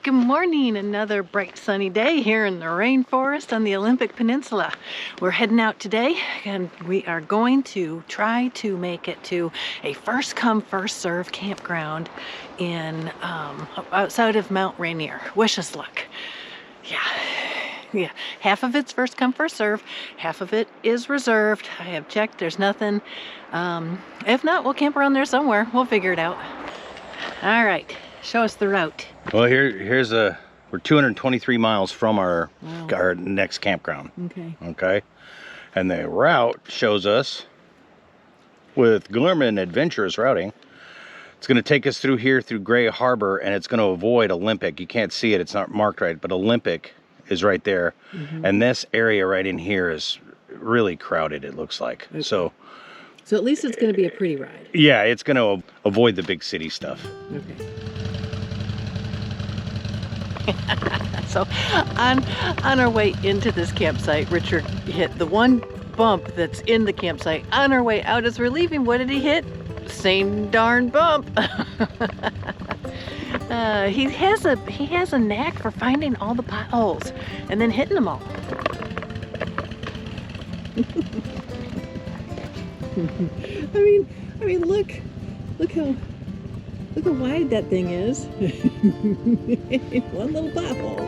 Good morning. Another bright sunny day here in the rainforest on the Olympic Peninsula. We're heading out today and we are going to try to make it to a first come first serve campground in outside of Mount Rainier. Wish us luck. Yeah, half of it's first come first serve, half of it is reserved. I have checked, there's nothing. If not, we'll camp around there somewhere. We'll figure it out. All right, show us the route. Well, we're 223 miles from our next campground. Okay. And the route shows us with Glurman Adventurous Routing. It's going to take us through here through Gray Harbor, and it's going to avoid Olympic. You can't see it, it's not marked right, but Olympic is right there. And this area right in here is really crowded, it looks like. Okay. So at least it's going to be a pretty ride. Yeah, it's going to avoid the big city stuff. Okay. So on our way into this campsite, Richard hit the one bump that's in the campsite. On our way out as we're leaving, what did he hit? Same darn bump. He has a knack for finding all the potholes and then hitting them all. I mean, look how wide that thing is. One little pothole.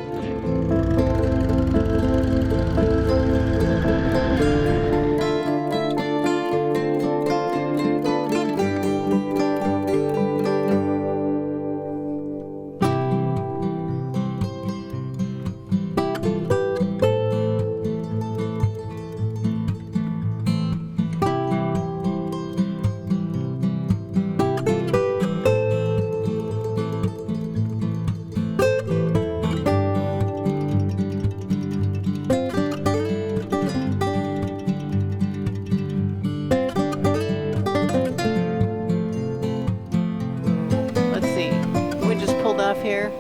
Here,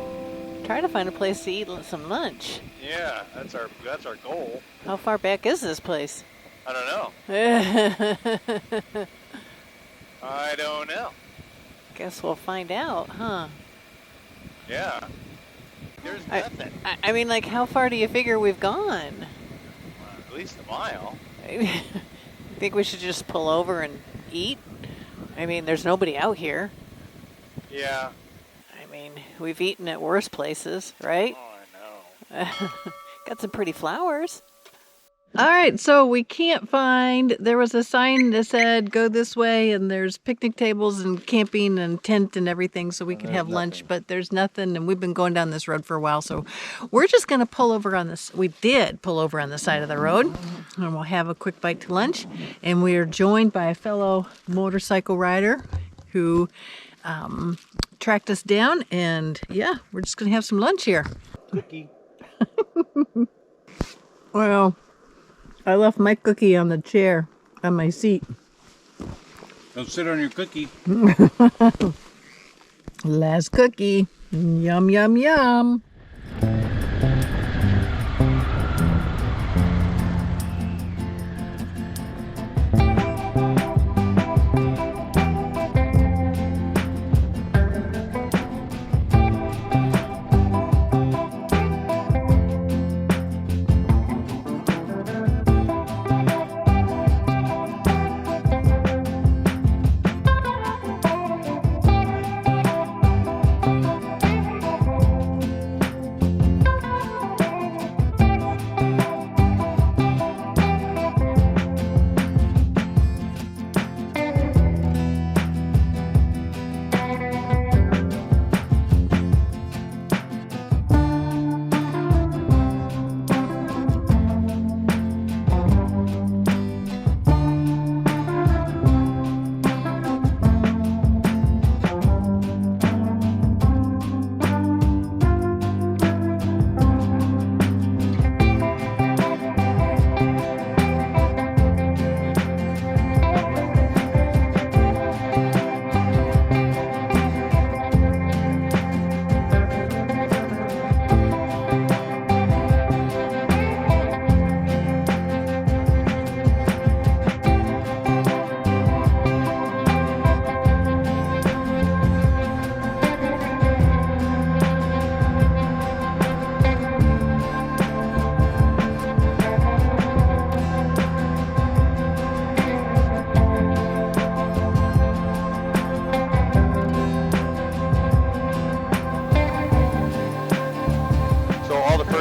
try to find a place to eat some lunch. Yeah, that's our goal. How far back is this place? I don't know. I don't know. Guess we'll find out, huh? Yeah. There's nothing. I mean, like, how far do you figure we've gone? At least a mile. I think we should just pull over and eat. I mean, there's nobody out here. Yeah. I mean, we've eaten at worse places, right? Oh, I know. Got some pretty flowers. All right, so we can't find, there was a sign that said go this way, and there's picnic tables and camping and tent and everything, so we can have lunch, but there's nothing, and we've been going down this road for a while, so we're just going to pull over on this. We did pull over on the side of the road, and we'll have a quick bite to lunch, and we are joined by a fellow motorcycle rider who tracked us down, and yeah, we're just gonna have some lunch here. Cookie. Well, I left my cookie on the chair on my seat. Don't sit on your cookie. Last cookie. Yum, yum, yum.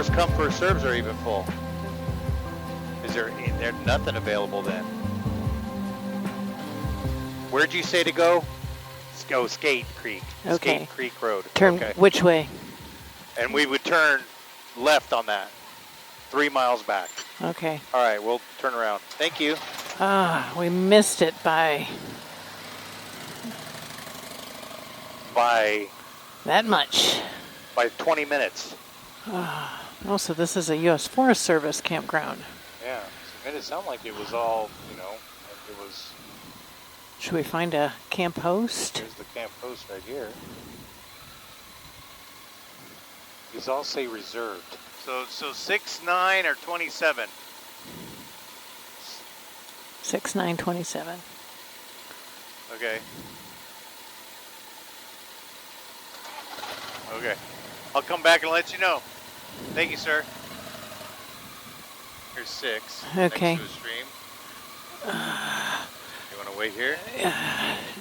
first come, first serves are even full. Is there nothing available then? Where'd you say to go? Go Skate Creek. Okay. Skate Creek Road. Turn Okay. which way? And we would turn left on that. 3 miles back. Okay. All right, we'll turn around. Thank you. We missed it by that much. By 20 minutes. Oh, so this is a U.S. Forest Service campground. Yeah, it made it sound like it was all, like it was. Should we find a camp host? There's the camp host right here. These all say reserved. So 6, 9, or 27? 6, 9, 27. Okay. Okay. I'll come back and let you know. Thank you, sir. Here's 6. Okay. Next to a stream. You want to wait here?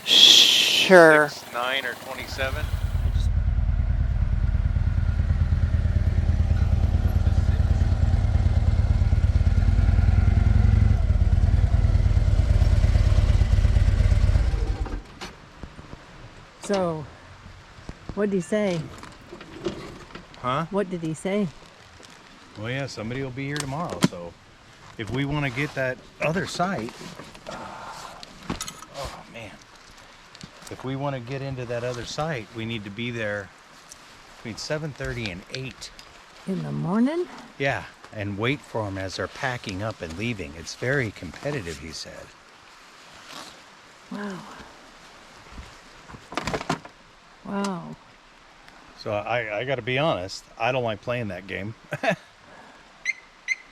Sure. 6, 9, or 27? So, what did he say? Huh? What did he say? Well, yeah, somebody will be here tomorrow, so if we want to get that other site, oh man, if we want to get into that other site, we need to be there between 7:30 and 8. In the morning? Yeah, and wait for them as they're packing up and leaving. It's very competitive, he said. Wow. Wow. So I got to be honest, I don't like playing that game.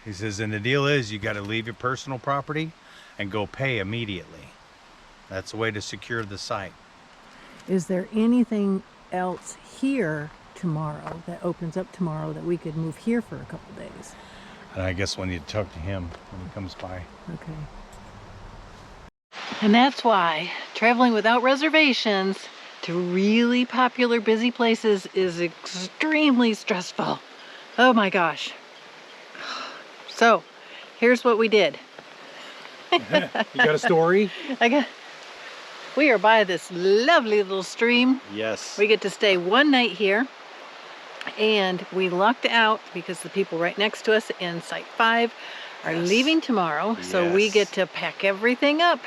He says, and the deal is you got to leave your personal property and go pay immediately. That's the way to secure the site. Is there anything else here tomorrow that opens up tomorrow that we could move here for a couple days? And I guess we need to talk to him when he comes by. Okay. And that's why traveling without reservations to really popular busy places is extremely stressful. Oh my gosh. So, here's what we did. You got a story? We are by this lovely little stream. Yes. We get to stay one night here, and we lucked out because the people right next to us in Site 5 are leaving tomorrow, so we get to pack everything up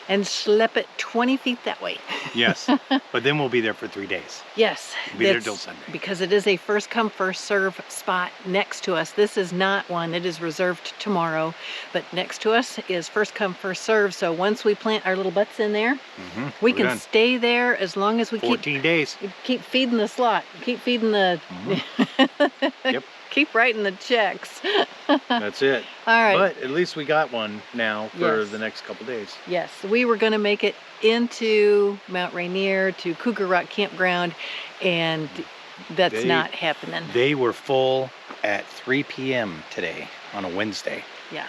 and schlep it 20 feet that way. Yes, but then we'll be there for 3 days. Yes. We'll be there till Sunday. Because it is a first come, first serve spot next to us. This is not one, it is reserved tomorrow, but next to us is first come, first serve. So once we plant our little butts in there, we can stay there as long as we 14 days. Keep feeding the slot, keep feeding the, Yep. keep writing the checks. That's it. All right. But at least we got one now for the next couple days. Yes, we were going to make it into Mount Rainier to Cougar Rock Campground, and that's not happening. They were full at 3 p.m. today on a Wednesday. Yeah,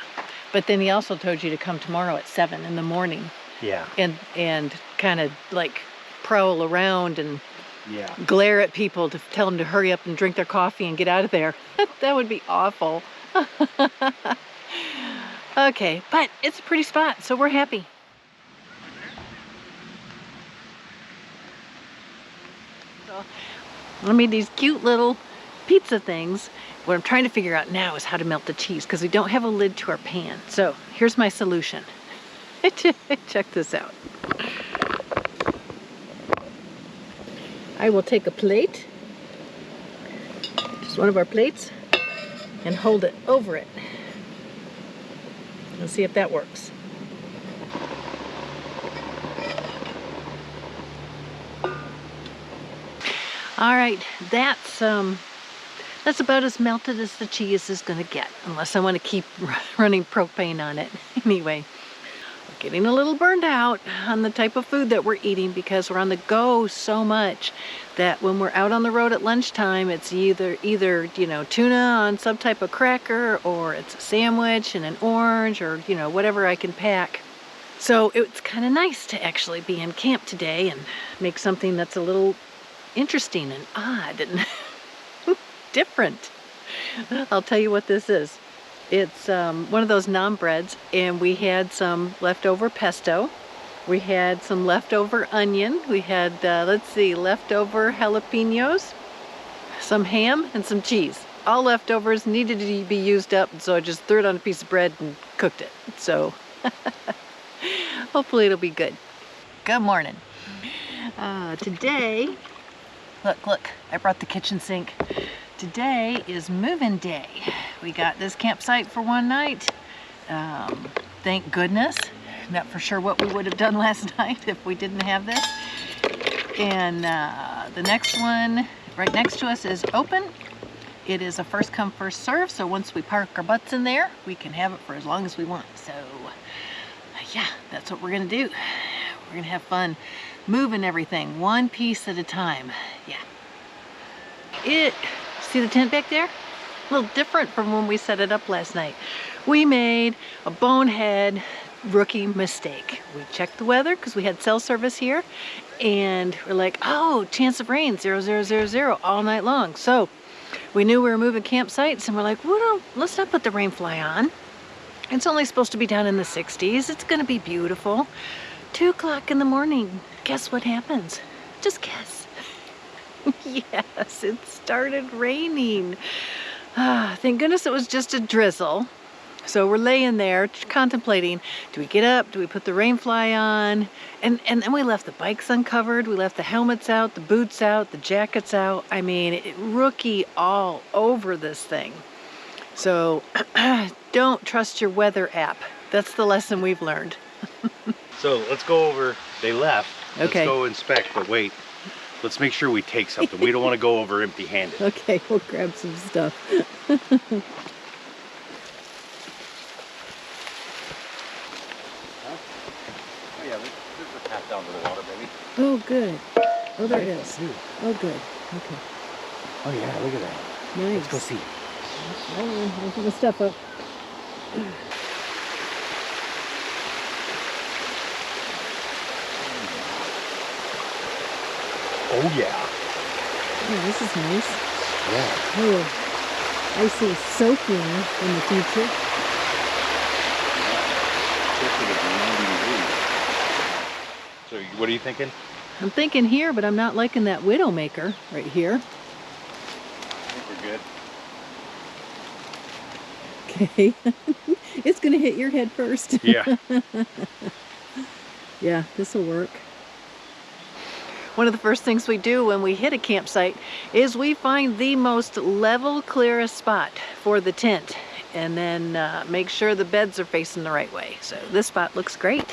but then he also told you to come tomorrow at 7 in the morning. Yeah. And kind of like prowl around and Yeah. glare at people to tell them to hurry up and drink their coffee and get out of there. That would be awful. Okay, but it's a pretty spot, so we're happy. So, I made these cute little pizza things. What I'm trying to figure out now is how to melt the cheese because we don't have a lid to our pan. So here's my solution. Check this out. I will take a plate, just one of our plates, and hold it over it. Let's see if that works. All right, that's about as melted as the cheese is gonna get, unless I want to keep running propane on it. Anyway, we're getting a little burned out on the type of food that we're eating because we're on the go so much that when we're out on the road at lunchtime, it's either tuna on some type of cracker, or it's a sandwich and an orange, or whatever I can pack. So it's kind of nice to actually be in camp today and make something that's a little interesting and odd and different. I'll tell you what this is. It's one of those naan breads, and we had some leftover pesto. We had some leftover onion. We had, let's see, leftover jalapenos, some ham, and some cheese. All leftovers, needed to be used up, so I just threw it on a piece of bread and cooked it. So hopefully it'll be good. Good morning. Today, look, I brought the kitchen sink. Today is move-in day. We got this campsite for one night. Thank goodness. Not for sure what we would have done last night if we didn't have this. And the next one right next to us is open. It is a first come, first serve, so once we park our butts in there, we can have it for as long as we want. So yeah, that's what we're gonna do. We're gonna have fun moving everything one piece at a time. Yeah. See the tent back there? A little different from when we set it up last night. We made a bonehead rookie mistake. We checked the weather because we had cell service here, and we're like, oh, chance of rain 0000 all night long. So we knew we were moving campsites, and we're like, well, let's not put the rain fly on. It's only supposed to be down in the 60s. It's gonna be beautiful. 2 o'clock in the morning, guess what happens? Just guess. Yes, it started raining. Thank goodness it was just a drizzle. So we're laying there contemplating, do we get up? Do we put the rain fly on? And then we left the bikes uncovered. We left the helmets out, the boots out, the jackets out. I mean, rookie all over this thing. So don't trust your weather app. That's the lesson we've learned. So let's go over, they left. Okay. Let's go inspect, but wait, let's make sure we take something. We don't want to go over empty-handed. Okay, we'll grab some stuff. Oh yeah, there's a path down to the water, baby. Oh, good. Oh, there it is. Oh, good. Okay. Oh yeah, look at that. Nice. Let's go see. Hold on, I'll put the stuff up. Oh yeah. Oh, this is nice. Yeah. Oh, I see soaking in the future. So what are you thinking? I'm thinking here, but I'm not liking that Widowmaker right here. I think we're good. Okay. It's gonna hit your head first. Yeah. Yeah, this will work. One of the first things we do when we hit a campsite is we find the most level, clearest spot for the tent, and then make sure the beds are facing the right way. So this spot looks great.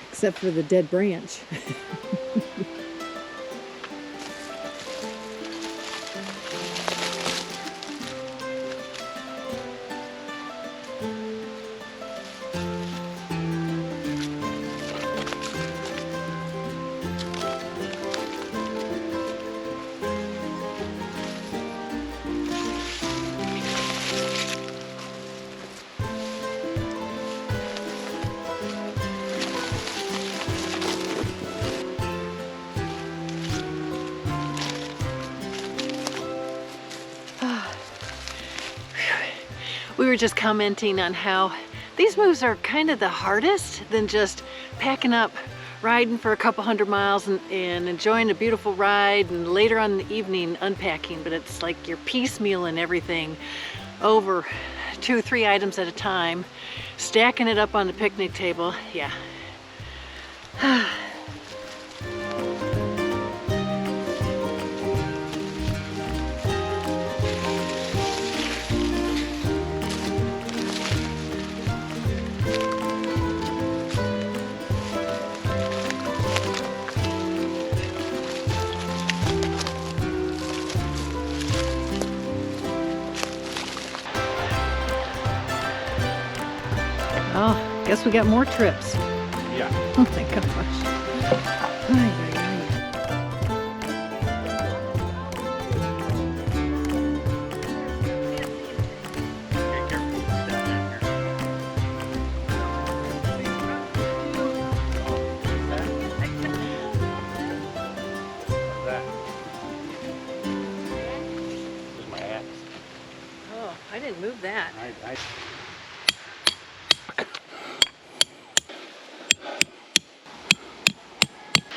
Except for the dead branch. We were just commenting on how these moves are kind of the hardest than just packing up, riding for a couple hundred miles and enjoying a beautiful ride, and later on in the evening unpacking. But it's like you're piecemealing everything over 2 or 3 items at a time, stacking it up on the picnic table. Yeah. Oh, guess we got more trips. Yeah. Oh my gosh. Ay, ay, ay. move that.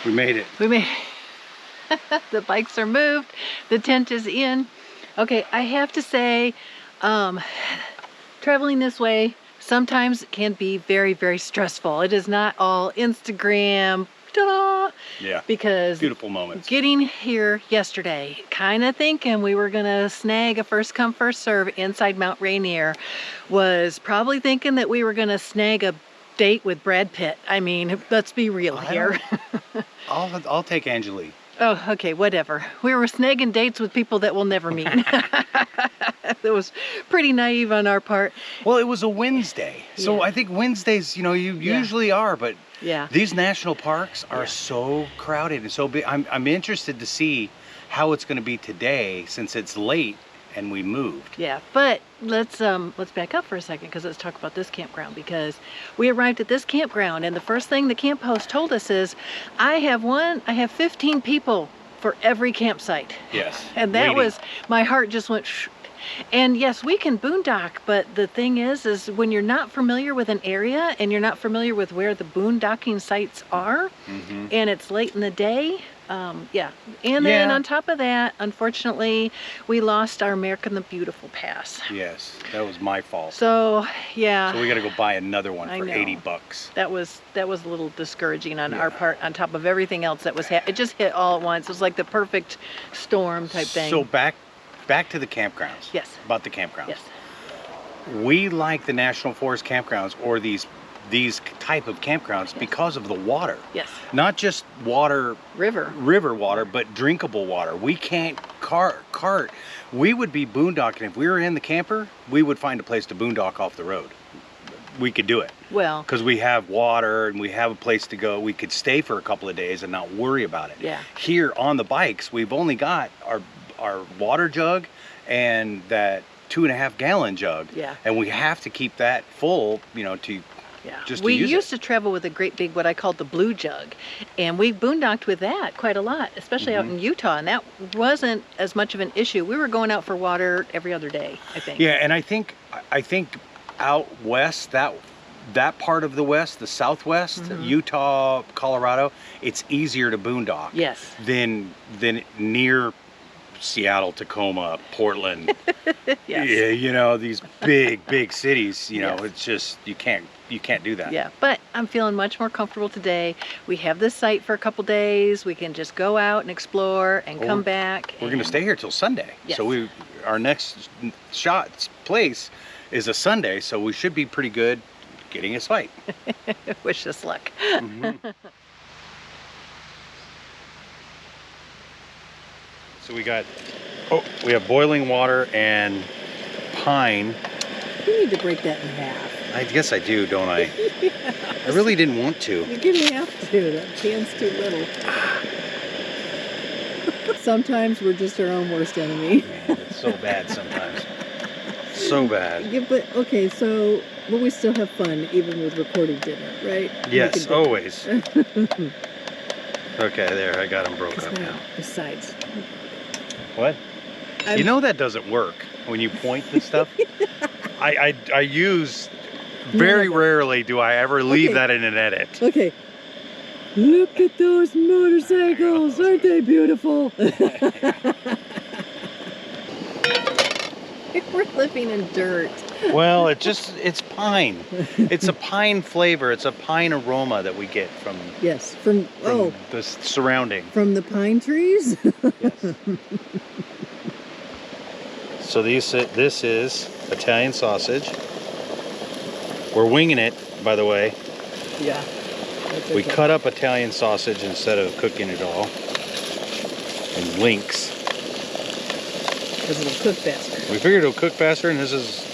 We made it. We made the bikes are moved. The tent is in. Okay, I have to say, traveling this way sometimes can be very, very stressful. It is not all Instagram, ta-da! Yeah. Because beautiful moments. Getting here yesterday, kind of thinking we were gonna snag a first come first serve inside Mount Rainier, was probably thinking that we were gonna snag a date with Brad Pitt. I mean, let's be real here. I'll take Angelique. Oh, okay, whatever. We were snagging dates with people that we'll never meet. It was pretty naive on our part. Well, it was a Wednesday. So I think Wednesdays, you usually are, but these national parks are so crowded and so big. I'm interested to see how it's going to be today since it's late and we moved. Yeah, but let's back up for a second because let's talk about this campground, because we arrived at this campground and the first thing the camp host told us is, I have 15 people for every campsite. Yes. And that was, my heart just went shh. And yes, we can boondock, but the thing is when you're not familiar with an area and you're not familiar with where the boondocking sites are, and it's late in the day, and then on top of that, unfortunately, we lost our American the Beautiful pass. Yes, that was my fault. So we got to go buy another one for $80. That was a little discouraging on our part. On top of everything else that was, it just hit all at once. It was like the perfect storm type thing. So back to the campgrounds. Yes. About the campgrounds. Yes. We like the National Forest campgrounds or these type of campgrounds because of the water. Yes. Not just water, river water, but drinkable water. We can't cart. We would be boondocking if we were in the camper. We would find a place to boondock off the road. We could do it. Well, because we have water and we have a place to go. We could stay for a couple of days and not worry about it. Yeah. Here on the bikes, we've only got our water jug and that 2.5 gallon jug. Yeah. And we have to keep that full, we used to travel with a great big, what I called the blue jug, and we boondocked with that quite a lot, especially out in Utah, and that wasn't as much of an issue. We were going out for water every other day, I think. Yeah, and I think out west, that part of the west, the southwest, Utah, Colorado, it's easier to boondock. Yes. Than near Seattle, Tacoma, Portland. Yes. Yeah, these big cities, it's just you can't do that. Yeah, but I'm feeling much more comfortable today. We have this site for a couple days. We can just go out and explore and come back. We're going to stay here till Sunday. Yes. So our next place is a Sunday, so we should be pretty good getting a site. Wish us luck. So we have boiling water and pine. You need to break that in half. I guess I do, don't I? Yes. I really didn't want to. You're going to have to. That can's too little. Sometimes we're just our own worst enemy. Man, it's so bad sometimes. So bad. Yeah, but okay, but we still have fun even with recording dinner, right? Yes, always. Okay, there, I got them broke up now. Besides. What? That doesn't work when you point this stuff. I use, very rarely do I ever leave that in an edit. Okay. Look at those motorcycles. Aren't they beautiful? We're living in dirt. Well, it's pine. It's a pine flavor. It's a pine aroma that we get from the surrounding. From the pine trees? Yes. So this is Italian sausage. We're winging it, by the way. Yeah. Okay. We cut up Italian sausage instead of cooking it all in links. Because it'll cook faster. We figured it'll cook faster, and this is...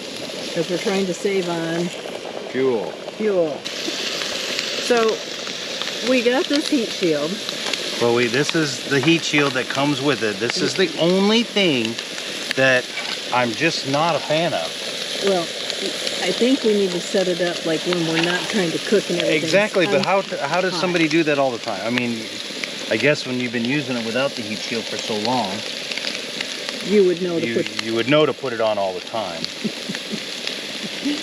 Because we're trying to save on... Fuel. So, we got this heat shield. Well, this is the heat shield that comes with it. This is the only thing that I'm just not a fan of. Well, I think we need to set it up like when we're not trying to cook and everything. Exactly, but how does somebody do that all the time? I mean, I guess when you've been using it without the heat shield for so long, you would know to put it on all the time.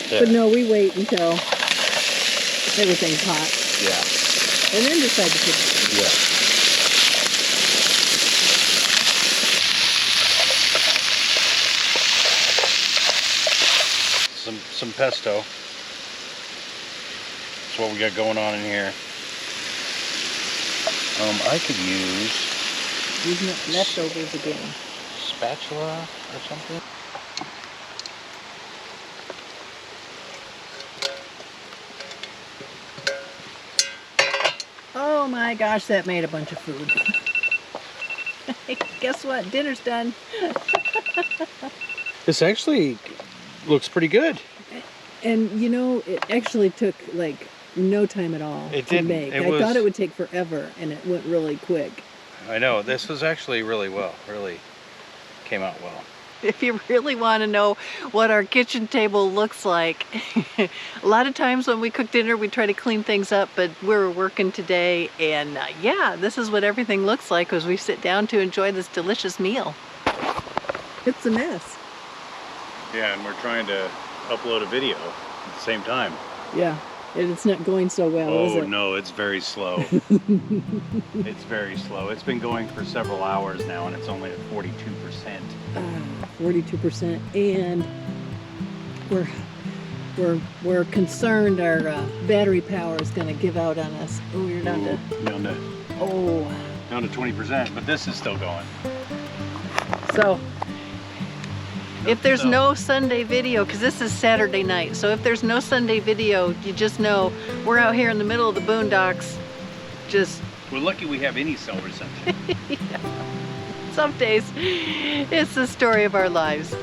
But no, we wait until everything's hot. Yeah. And then decide to cook it. Yeah. Some pesto. That's what we got going on in here. I could use Using leftovers again. spatula or something. Oh my gosh, that made a bunch of food. Guess what? Dinner's done. This actually looks pretty good. And you know, it actually took like no time at all to make. I thought it would take forever, and it went really quick. I know, this was actually really came out well. If you really want to know what our kitchen table looks like, a lot of times when we cook dinner, we try to clean things up, but we're working today, and yeah, this is what everything looks like as we sit down to enjoy this delicious meal. It's a mess. Yeah, and we're trying to upload a video at the same time. Yeah, and it's not going so well, is it? Oh no, it's very slow. It's very slow. It's been going for several hours now, and it's only at 42%. 42%, and we're concerned our battery power is going to give out on us. Oh, you're down to 20%, but this is still going. So if there's no Sunday video, because this is Saturday night, so if there's no Sunday video, you just know we're out here in the middle of the boondocks. We're lucky we have any cell reception. Yeah. Some days it's the story of our lives.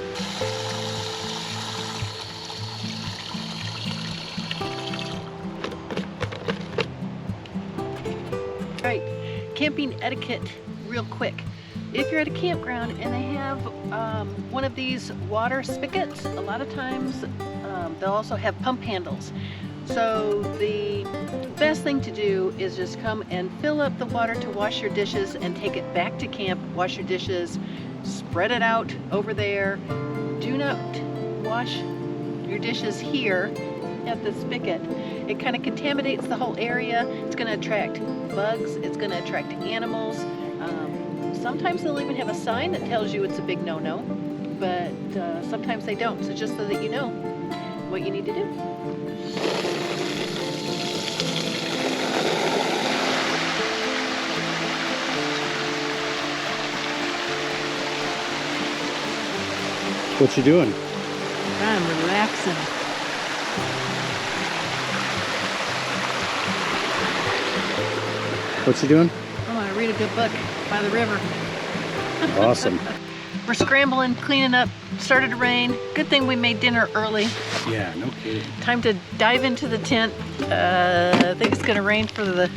All right, camping etiquette real quick. If you're at a campground and they have one of these water spigots, a lot of times they'll also have pump handles. So the best thing to do is just come and fill up the water to wash your dishes and take it back to camp, wash your dishes, spread it out over there. Do not wash your dishes here at the spigot. It kind of contaminates the whole area. It's going to attract bugs, it's going to attract animals. Sometimes they'll even have a sign that tells you it's a big no-no, but sometimes they don't. So just so that you know what you need to do. What you doing? I'm relaxing. What you doing? I want to read a good book by the river. Awesome. We're scrambling, cleaning up. Started to rain. Good thing we made dinner early. Yeah, no kidding. Time to dive into the tent. I think it's going to rain for the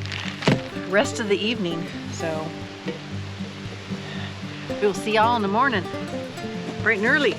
rest of the evening. So we'll see y'all in the morning, bright and early.